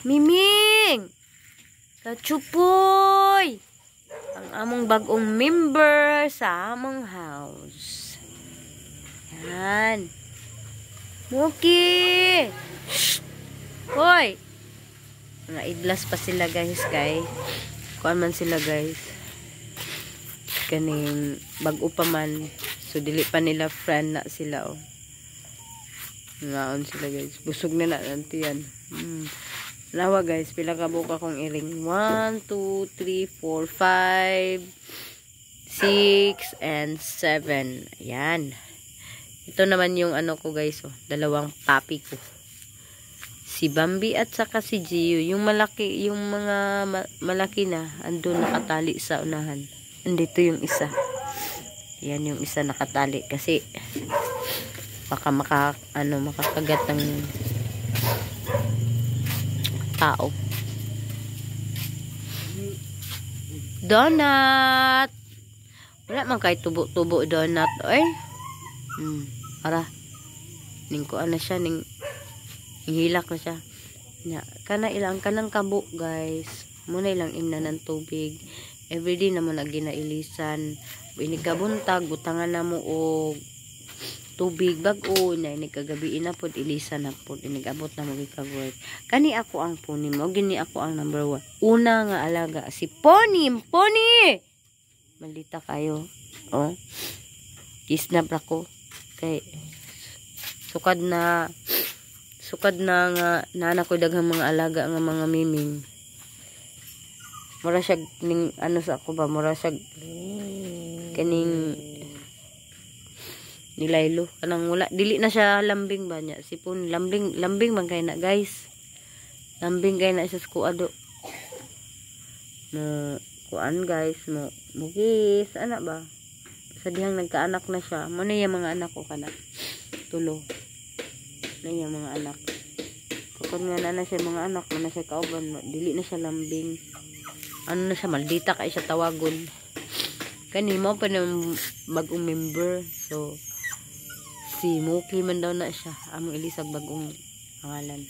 Miming! Kachupoy! Ang among bagong member sa among house. Yan. Muki! Shh! Hoy! Mga idlas pa sila guys, kuan man sila guys. Kaning bag-o pa man. So dili pa nila friend na sila oh. Ngaon sila guys. Busog na nanti yan. Nawa guys, pila ka buka kong iring. 1, 2, 3, 4, 5, 6, and 7. Ayan. Ito naman yung ano ko guys, oh, dalawang papi ko. Si Bambi at saka si Gio. Yung malaki, yung mga malaki na, andun nakatali sa unahan. Andito yung isa. Ayan yung isa nakatali. Kasi, baka makakagat ng tao. Donut! Wala man kay tubo-tubo donut. Ay! Para. Ningkuan na siya. Hilak na siya. Kana ilang kanang kabo guys. Muna ilang imna ng tubig. Everyday na mo na ginailisan. Inikabuntag, butangan na mo og tubig bag-o na inikagabi na pod ilisan na pod inigabot na mo gikagwet. Kani ako ang pony mo, gini ako ang number 1. Una nga alaga si Pony. Maldita kayo. Oh. Kisnap ako. Kay sukad na nga nana ko daghang mga alaga nga mga miming. Mura siya ning ano sa ako ba, mura siya kaning nilaylo kanang wala dili na siya lambing ba niya sipon lambing man kay na guys, lambing kay na siya kuado no kuan guys mo mugis ana ba sa dihang nagkaanak na siya mo na yung mga anak ko kana tulo na yung mga anak kung nga na siya mga anak na siya kauban dili na siya lambing ano na siya maldita kay siya tawagon kani mo pa ng bagong member so si Muki man daw na siya among ilisag bagong pangalan.